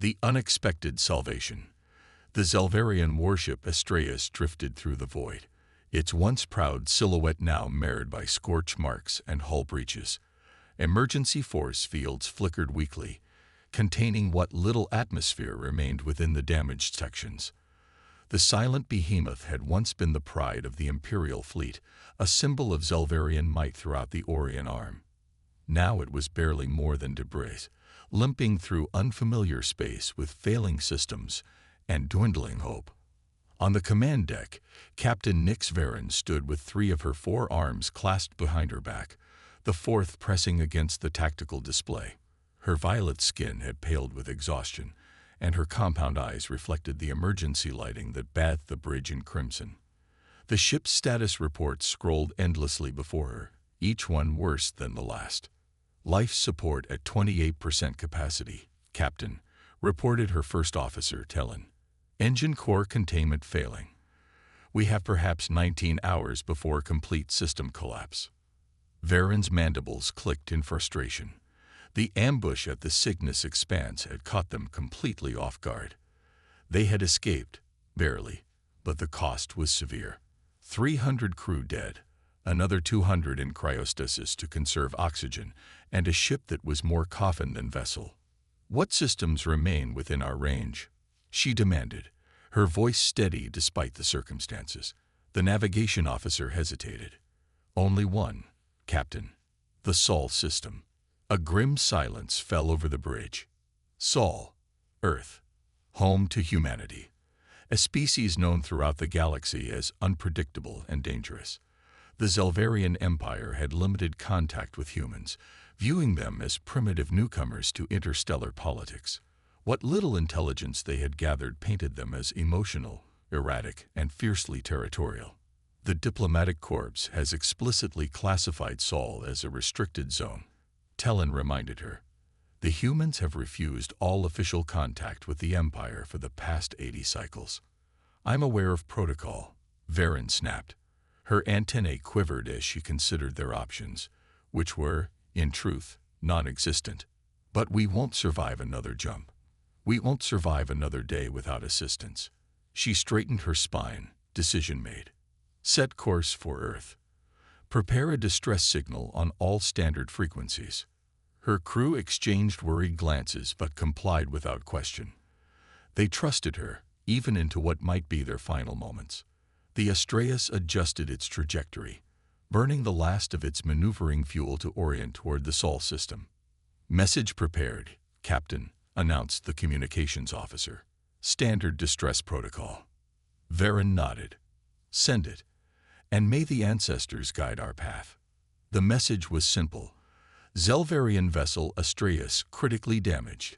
The unexpected salvation. The Zelvarian warship Astraeus drifted through the void, its once proud silhouette now marred by scorch marks and hull breaches. Emergency force fields flickered weakly, containing what little atmosphere remained within the damaged sections. The silent behemoth had once been the pride of the Imperial fleet, a symbol of Zelvarian might throughout the Orion Arm. Now it was barely more than debris, limping through unfamiliar space with failing systems and dwindling hope. On the command deck, Captain Nyx Varen stood with 3 of her 4 arms clasped behind her back, the 4th pressing against the tactical display. Her violet skin had paled with exhaustion, and her compound eyes reflected the emergency lighting that bathed the bridge in crimson. The ship's status reports scrolled endlessly before her, each one worse than the last. Life support at 28% capacity, Captain, reported her first officer, Tellen. Engine core containment failing. We have perhaps 19 hours before complete system collapse. Varen's mandibles clicked in frustration. The ambush at the Cygnus Expanse had caught them completely off guard. They had escaped, barely, but the cost was severe. 300 crew dead, another 200 in cryostasis to conserve oxygen, and a ship that was more coffin than vessel. "What systems remain within our range?" she demanded, her voice steady despite the circumstances. The navigation officer hesitated. "Only one, Captain. The Sol system." A grim silence fell over the bridge. Sol, Earth, home to humanity, a species known throughout the galaxy as unpredictable and dangerous. The Zelvarian Empire had limited contact with humans, viewing them as primitive newcomers to interstellar politics. What little intelligence they had gathered painted them as emotional, erratic, and fiercely territorial. The diplomatic corps has explicitly classified Sol as a restricted zone, Tellen reminded her. The humans have refused all official contact with the Empire for the past 80 cycles. "I'm aware of protocol," Varen snapped. Her antennae quivered as she considered their options, which were, in truth, non-existent. "But we won't survive another jump. We won't survive another day without assistance." She straightened her spine, decision made. "Set course for Earth. Prepare a distress signal on all standard frequencies." Her crew exchanged worried glances but complied without question. They trusted her, even into what might be their final moments. The Astraeus adjusted its trajectory, burning the last of its maneuvering fuel to orient toward the Sol system. "Message prepared, Captain," announced the communications officer. "Standard distress protocol." Varen nodded. "Send it, and may the ancestors guide our path." The message was simple. Zelvarian vessel Astraeus critically damaged.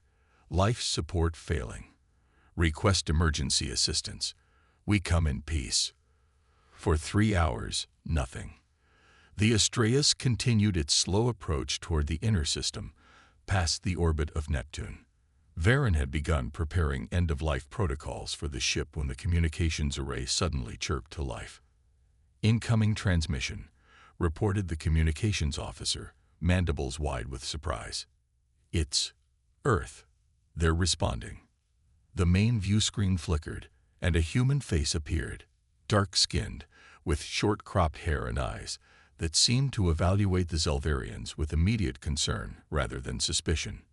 Life support failing. Request emergency assistance. We come in peace. For 3 hours, nothing. The Astraeus continued its slow approach toward the inner system, past the orbit of Neptune. Varen had begun preparing end-of-life protocols for the ship when the communications array suddenly chirped to life. "Incoming transmission," reported the communications officer, mandibles wide with surprise. "It's Earth." They're responding. The main view screen flickered, and a human face appeared, dark-skinned, with short-cropped hair and eyes, that seemed to evaluate the Zelvarians with immediate concern rather than suspicion.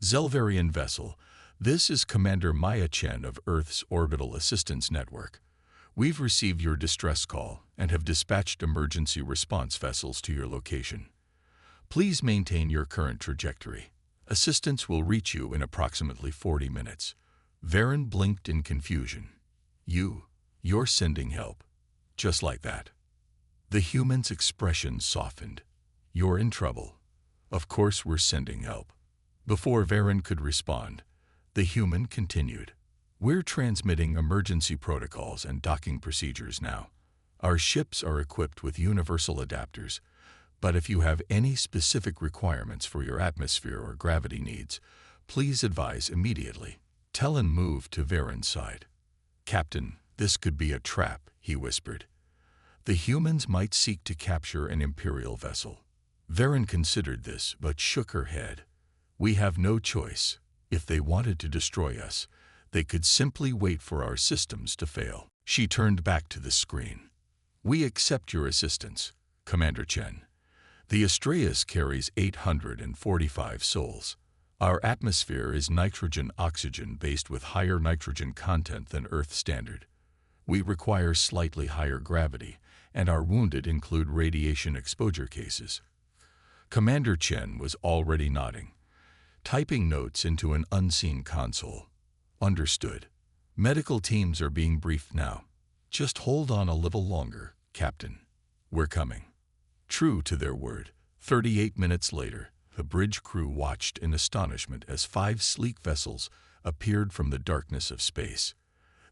"Zelvarian vessel, this is Commander Maya Chen of Earth's Orbital Assistance Network. We've received your distress call and have dispatched emergency response vessels to your location. Please maintain your current trajectory. Assistance will reach you in approximately 40 minutes. Varen blinked in confusion. You're sending help. Just like that." The human's expression softened. "You're in trouble. Of course we're sending help." Before Varen could respond, the human continued. "We're transmitting emergency protocols and docking procedures now. Our ships are equipped with universal adapters, but if you have any specific requirements for your atmosphere or gravity needs, please advise immediately." Tellen moved to Varen's side. "Captain, this could be a trap," he whispered. "The humans might seek to capture an Imperial vessel." Varen considered this, but shook her head. "We have no choice. If they wanted to destroy us, they could simply wait for our systems to fail. She turned back to the screen. We accept your assistance, Commander Chen. The Astraeus carries 845 souls. Our atmosphere is nitrogen-oxygen based with higher nitrogen content than Earth standard. We require slightly higher gravity, and our wounded include radiation exposure cases. Commander Chen was already nodding, typing notes into an unseen console. Understood. Medical teams are being briefed now. Just hold on a little longer, Captain. We're coming. True to their word, 38 minutes later, the bridge crew watched in astonishment as 5 sleek vessels appeared from the darkness of space.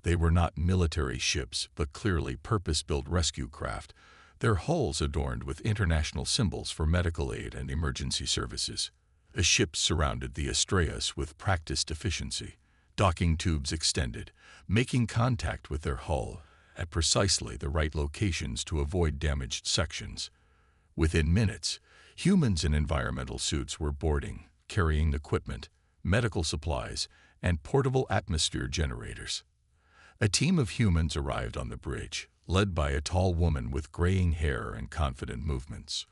They were not military ships, but clearly purpose-built rescue craft, their hulls adorned with international symbols for medical aid and emergency services. The ships surrounded the Astraeus with practiced efficiency, docking tubes extended, making contact with their hull at precisely the right locations to avoid damaged sections. Within minutes, humans in environmental suits were boarding, carrying equipment, medical supplies, and portable atmosphere generators. A team of humans arrived on the bridge, led by a tall woman with graying hair and confident movements.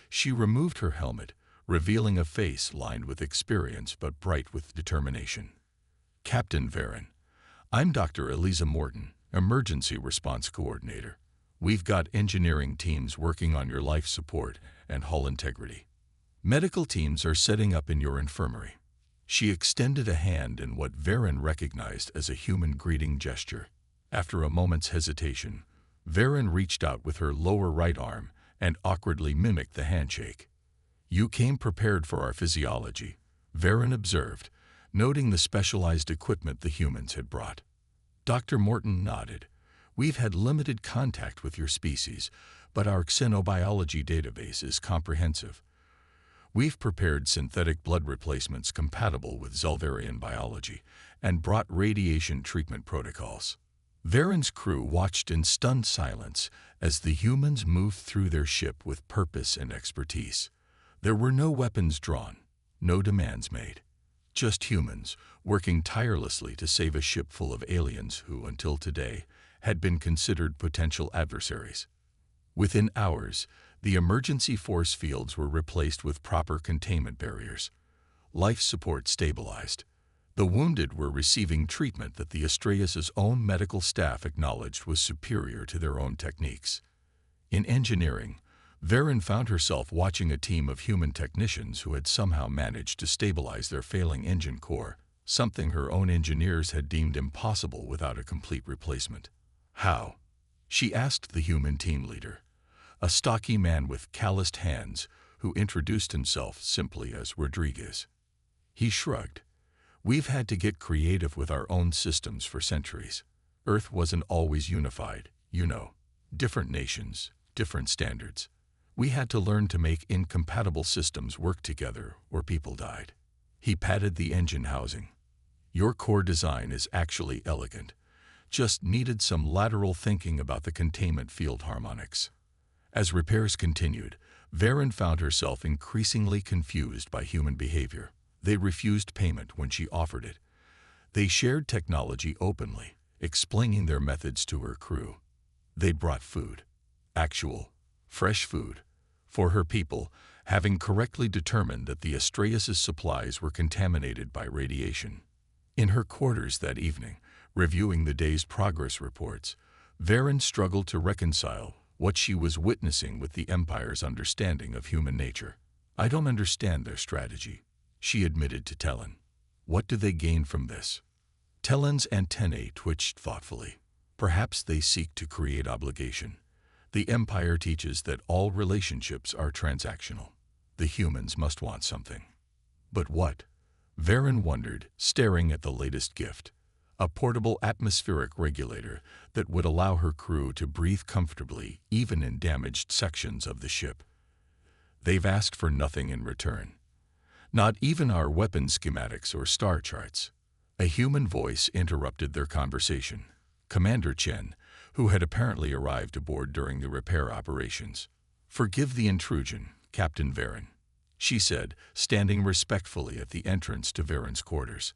She removed her helmet, revealing a face lined with experience but bright with determination. Captain Varen, I'm Dr. Eliza Morton, Emergency Response Coordinator. We've got engineering teams working on your life support and hull integrity. Medical teams are setting up in your infirmary. She extended a hand in what Varen recognized as a human greeting gesture. After a moment's hesitation, Varen reached out with her lower right arm and awkwardly mimicked the handshake. You came prepared for our physiology, Varen observed, noting the specialized equipment the humans had brought. Dr. Morton nodded. We've had limited contact with your species, but our xenobiology database is comprehensive. We've prepared synthetic blood replacements compatible with Zelvarian biology and brought radiation treatment protocols. Varen's crew watched in stunned silence as the humans moved through their ship with purpose and expertise. There were no weapons drawn, no demands made. Just humans working tirelessly to save a ship full of aliens who, until today, had been considered potential adversaries. Within hours, the emergency force fields were replaced with proper containment barriers. Life support stabilized. The wounded were receiving treatment that the Astraeus' own medical staff acknowledged was superior to their own techniques. In engineering, Varen found herself watching a team of human technicians who had somehow managed to stabilize their failing engine core, something her own engineers had deemed impossible without a complete replacement. How? She asked the human team leader, a stocky man with calloused hands who introduced himself simply as Rodriguez. He shrugged. We've had to get creative with our own systems for centuries. Earth wasn't always unified, you know. Different nations, different standards. We had to learn to make incompatible systems work together or people died. He patted the engine housing. Your core design is actually elegant. Just needed some lateral thinking about the containment field harmonics. As repairs continued, Varen found herself increasingly confused by human behavior. They refused payment when she offered it. They shared technology openly, explaining their methods to her crew. They brought food. Actual, fresh food. For her people, having correctly determined that the Astraeus' supplies were contaminated by radiation. In her quarters that evening, reviewing the day's progress reports, Varen struggled to reconcile what she was witnessing with the Empire's understanding of human nature. I don't understand their strategy, she admitted to Tellan. What do they gain from this? Tellan's antennae twitched thoughtfully. Perhaps they seek to create obligation. The Empire teaches that all relationships are transactional. The humans must want something. But what? Varen wondered, staring at the latest gift. A portable atmospheric regulator that would allow her crew to breathe comfortably even in damaged sections of the ship. They've asked for nothing in return. Not even our weapon schematics or star charts. A human voice interrupted their conversation. Commander Chen, who had apparently arrived aboard during the repair operations. Forgive the intrusion, Captain Varen. she said, standing respectfully at the entrance to Varen's quarters.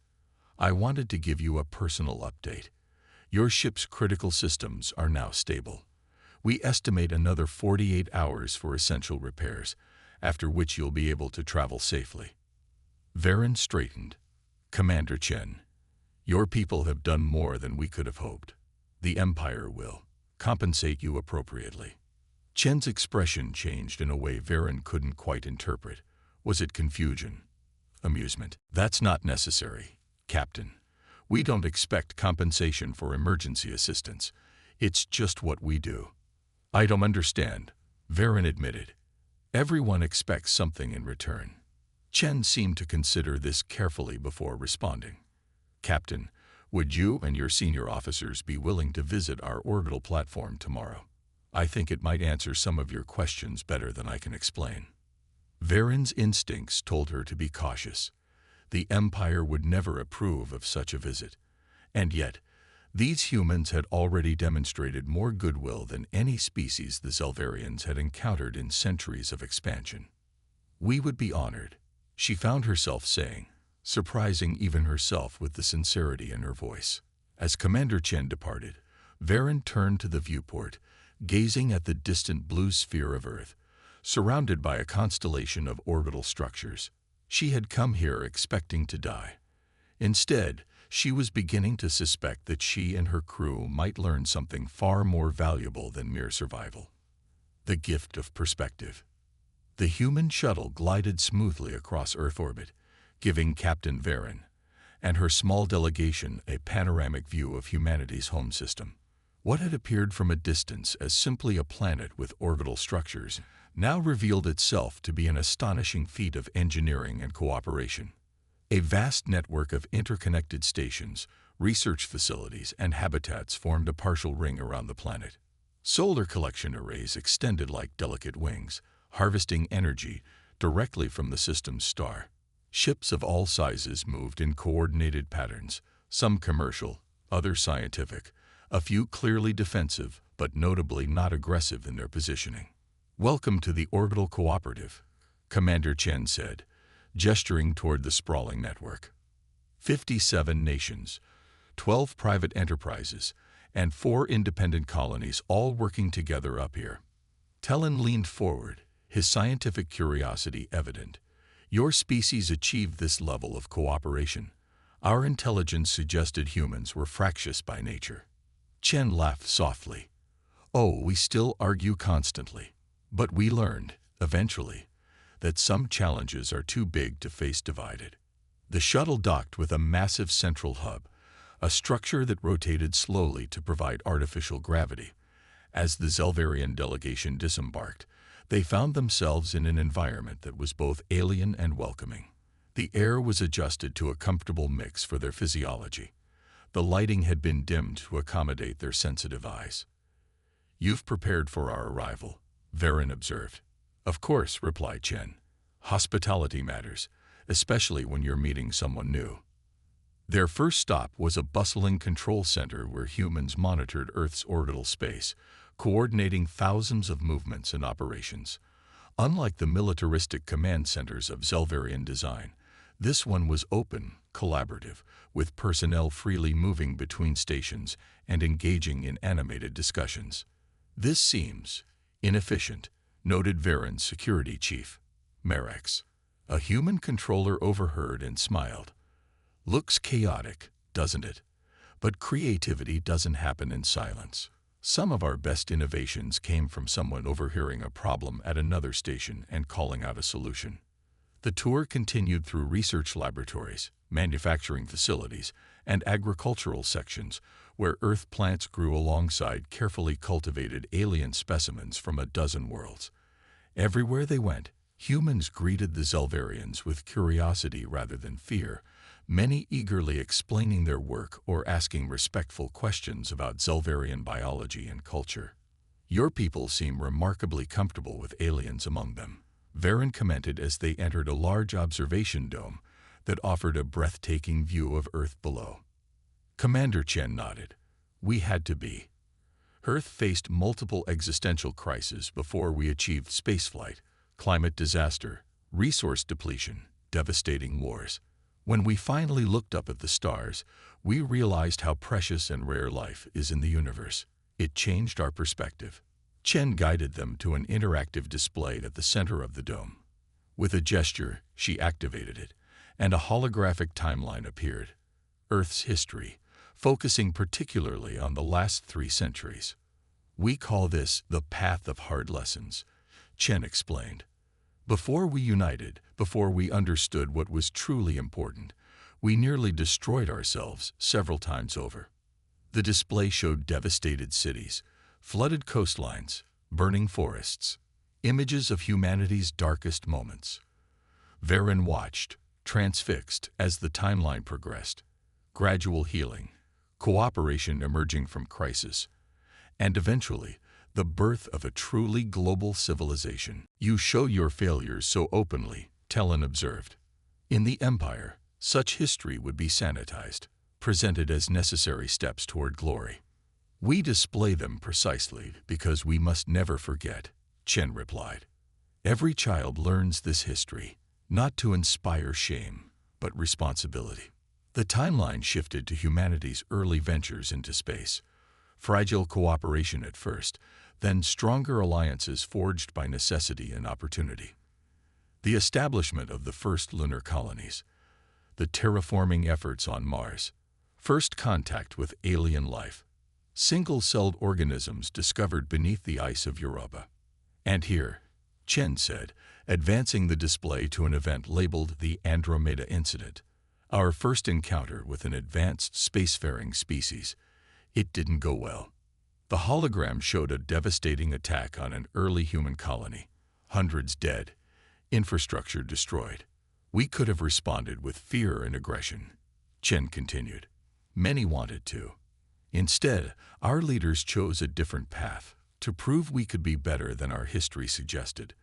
"I wanted to give you a personal update. Your ship's critical systems are now stable. We estimate another 48 hours for essential repairs, after which you'll be able to travel safely." Varen straightened. "Commander Chen, your people have done more than we could have hoped. The Empire will compensate you appropriately." Chen's expression changed in a way Varen couldn't quite interpret. Was it confusion? Amusement? "That's not necessary, Captain. We don't expect compensation for emergency assistance. It's just what we do." "I don't understand," Varen admitted. "Everyone expects something in return." Chen seemed to consider this carefully before responding. "Captain, would you and your senior officers be willing to visit our orbital platform tomorrow? I think it might answer some of your questions better than I can explain." Varen's instincts told her to be cautious. The Empire would never approve of such a visit. And yet, these humans had already demonstrated more goodwill than any species the Zelvarians had encountered in centuries of expansion. "We would be honored," she found herself saying, surprising even herself with the sincerity in her voice. As Commander Chen departed, Varen turned to the viewport, gazing at the distant blue sphere of Earth, surrounded by a constellation of orbital structures. She had come here expecting to die. Instead, she was beginning to suspect that she and her crew might learn something far more valuable than mere survival. The gift of perspective. The human shuttle glided smoothly across Earth orbit, giving Captain Varen and her small delegation a panoramic view of humanity's home system. What had appeared from a distance as simply a planet with orbital structures now revealed itself to be an astonishing feat of engineering and cooperation. A vast network of interconnected stations, research facilities, and habitats formed a partial ring around the planet. Solar collection arrays extended like delicate wings, harvesting energy directly from the system's star. Ships of all sizes moved in coordinated patterns, some commercial, others scientific, a few clearly defensive, but notably not aggressive in their positioning. "Welcome to the Orbital Cooperative," Commander Chen said, gesturing toward the sprawling network. 57 nations, 12 private enterprises, and 4 independent colonies all working together up here. Talon leaned forward, his scientific curiosity evident. "Your species achieved this level of cooperation. Our intelligence suggested humans were fractious by nature." Chen laughed softly. "Oh, we still argue constantly. But we learned, eventually, that some challenges are too big to face divided." The shuttle docked with a massive central hub, a structure that rotated slowly to provide artificial gravity. As the Zelvarian delegation disembarked, they found themselves in an environment that was both alien and welcoming. The air was adjusted to a comfortable mix for their physiology. The lighting had been dimmed to accommodate their sensitive eyes. "You've prepared for our arrival," Varen observed. "Of course," replied Chen. "Hospitality matters, especially when you're meeting someone new." Their first stop was a bustling control center where humans monitored Earth's orbital space, coordinating thousands of movements and operations. Unlike the militaristic command centers of Zelvarian design, this one was open, collaborative, with personnel freely moving between stations and engaging in animated discussions. "This seems inefficient," noted Varen's security chief, Merex. A human controller overheard and smiled. "Looks chaotic, doesn't it? But creativity doesn't happen in silence. Some of our best innovations came from someone overhearing a problem at another station and calling out a solution." The tour continued through research laboratories, manufacturing facilities, and agricultural sections, where Earth plants grew alongside carefully cultivated alien specimens from a dozen worlds. Everywhere they went, humans greeted the Zelvarians with curiosity rather than fear, many eagerly explaining their work or asking respectful questions about Zelvarian biology and culture. "Your people seem remarkably comfortable with aliens among them," Varen commented as they entered a large observation dome that offered a breathtaking view of Earth below. Commander Chen nodded. "We had to be. Earth faced multiple existential crises before we achieved spaceflight: climate disaster, resource depletion, devastating wars. When we finally looked up at the stars, we realized how precious and rare life is in the universe. It changed our perspective. Chen guided them to an interactive display at the center of the dome. With a gesture, she activated it, and a holographic timeline appeared. Earth's history, focusing particularly on the last 3 centuries. We call this the path of hard lessons, Chen explained. Before we united, before we understood what was truly important, we nearly destroyed ourselves several times over. The display showed devastated cities, flooded coastlines, burning forests, images of humanity's darkest moments. Varen watched, transfixed, as the timeline progressed. Gradual healing, cooperation emerging from crisis, and eventually, the birth of a truly global civilization. You show your failures so openly, Talon observed. In the Empire, such history would be sanitized, presented as necessary steps toward glory. We display them precisely because we must never forget, Chen replied. Every child learns this history, not to inspire shame, but responsibility. The timeline shifted to humanity's early ventures into space. Fragile cooperation at first, then stronger alliances forged by necessity and opportunity. The establishment of the first lunar colonies, the terraforming efforts on Mars, first contact with alien life, single-celled organisms discovered beneath the ice of Europa. And here, Chen said, advancing the display to an event labeled the Andromeda Incident, our first encounter with an advanced spacefaring species. It didn't go well. The hologram showed a devastating attack on an early human colony. Hundreds dead, infrastructure destroyed. We could have responded with fear and aggression, Chen continued. Many wanted to. Instead, our leaders chose a different path, to prove we could be better than our history suggested,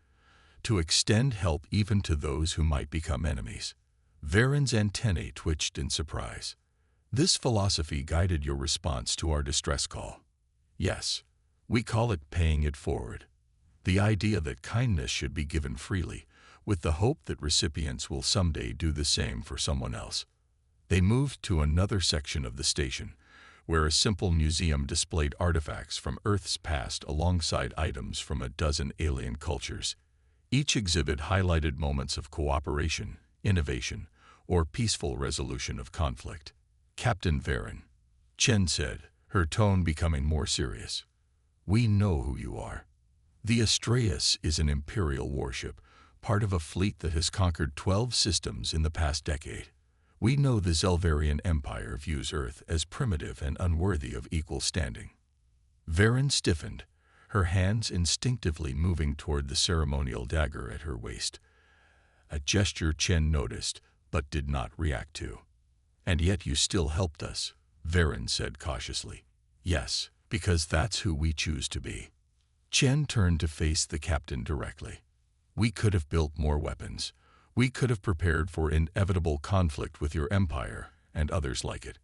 to extend help even to those who might become enemies. Varen's antennae twitched in surprise. This philosophy guided your response to our distress call. Yes, we call it paying it forward. The idea that kindness should be given freely, with the hope that recipients will someday do the same for someone else. They moved to another section of the station, where a simple museum displayed artifacts from Earth's past alongside items from a dozen alien cultures. Each exhibit highlighted moments of cooperation, innovation, or peaceful resolution of conflict. Captain Varen, Chen said, her tone becoming more serious. We know who you are. The Astraeus is an imperial warship, part of a fleet that has conquered 12 systems in the past decade. We know the Zelvarian Empire views Earth as primitive and unworthy of equal standing. Varen stiffened, her hands instinctively moving toward the ceremonial dagger at her waist. A gesture Chen noticed, but did not react to. And yet you still helped us, Varen said cautiously. Yes, because that's who we choose to be. Chen turned to face the captain directly. We could have built more weapons. We could have prepared for inevitable conflict with your empire and others like it.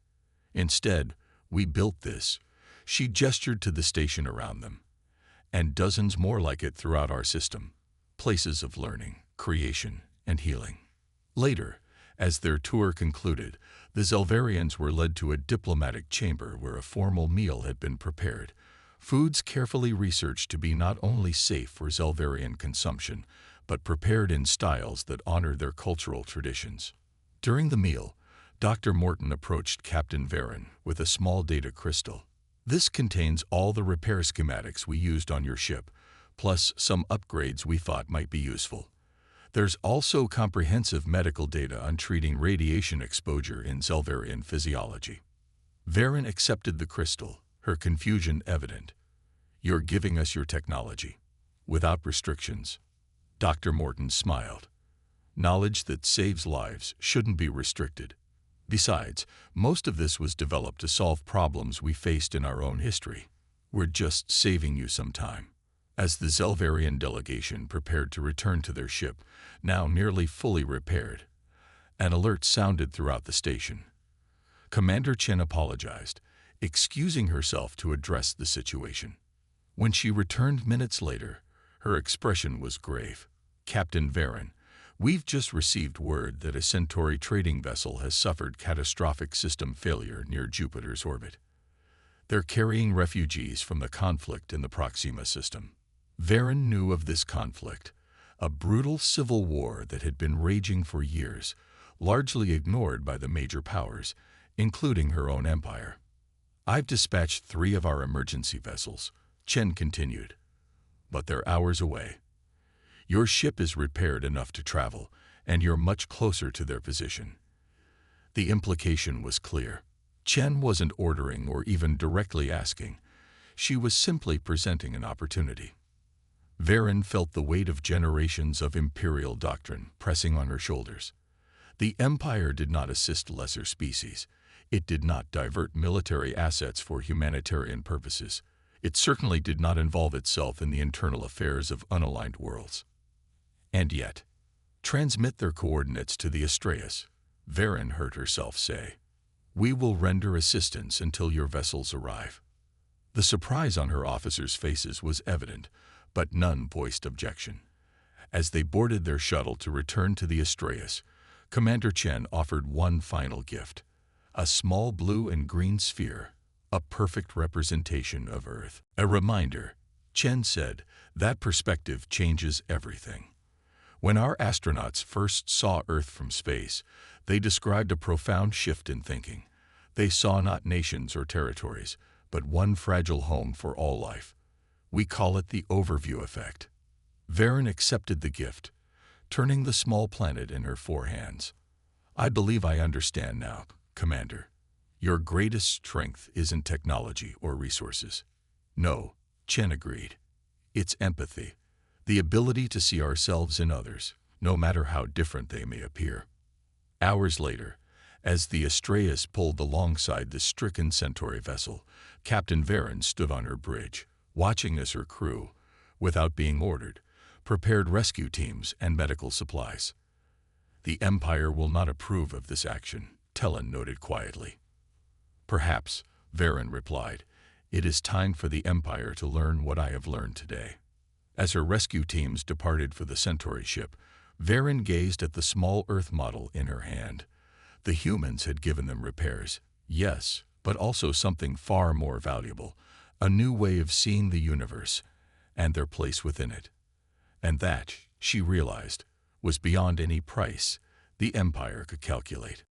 Instead, we built this. She gestured to the station around them. And dozens more like it throughout our system. Places of learning, creation, and healing. Later, as their tour concluded, the Zelvarians were led to a diplomatic chamber where a formal meal had been prepared. Foods carefully researched to be not only safe for Zelvarian consumption, but prepared in styles that honor their cultural traditions. During the meal, Dr. Morton approached Captain Varen with a small data crystal. This contains all the repair schematics we used on your ship, plus some upgrades we thought might be useful. There's also comprehensive medical data on treating radiation exposure in Zelvarian physiology. Varen accepted the crystal, her confusion evident. You're giving us your technology, without restrictions. Dr. Morton smiled. Knowledge that saves lives shouldn't be restricted. Besides, most of this was developed to solve problems we faced in our own history. We're just saving you some time. As the Zelvarian delegation prepared to return to their ship, now nearly fully repaired, an alert sounded throughout the station. Commander Chen apologized, excusing herself to address the situation. When she returned minutes later, her expression was grave. Captain Varen, We've just received word that a Centauri trading vessel has suffered catastrophic system failure near Jupiter's orbit. They're carrying refugees from the conflict in the Proxima system. Varen knew of this conflict, a brutal civil war that had been raging for years, largely ignored by the major powers, including her own empire. I've dispatched 3 of our emergency vessels, Chen continued, but they're hours away. Your ship is repaired enough to travel, and you're much closer to their position. The implication was clear. Chen wasn't ordering or even directly asking. She was simply presenting an opportunity. Varen felt the weight of generations of imperial doctrine pressing on her shoulders. The Empire did not assist lesser species. It did not divert military assets for humanitarian purposes. It certainly did not involve itself in the internal affairs of unaligned worlds. And yet, transmit their coordinates to the Astreus, Varen heard herself say. We will render assistance until your vessels arrive. The surprise on her officers' faces was evident, but none voiced objection. As they boarded their shuttle to return to the Astreus, Commander Chen offered one final gift, a small blue and green sphere, a perfect representation of Earth. A reminder, Chen said, that perspective changes everything. When our astronauts first saw Earth from space, they described a profound shift in thinking. They saw not nations or territories, but one fragile home for all life. We call it the overview effect. Varen accepted the gift, turning the small planet in her 4 hands. I believe I understand now, Commander. Your greatest strength isn't technology or resources. No, Chen agreed. It's empathy, the ability to see ourselves in others, no matter how different they may appear. Hours later, as the Astreus pulled alongside the stricken Centauri vessel, Captain Varen stood on her bridge, watching as her crew, without being ordered, prepared rescue teams and medical supplies. The Empire will not approve of this action, Tellan noted quietly. Perhaps, Varen replied, it is time for the Empire to learn what I have learned today. As her rescue teams departed for the Centauri ship, Varen gazed at the small Earth model in her hand. The humans had given them repairs, yes, but also something far more valuable, a new way of seeing the universe and their place within it. And that, she realized, was beyond any price the Empire could calculate.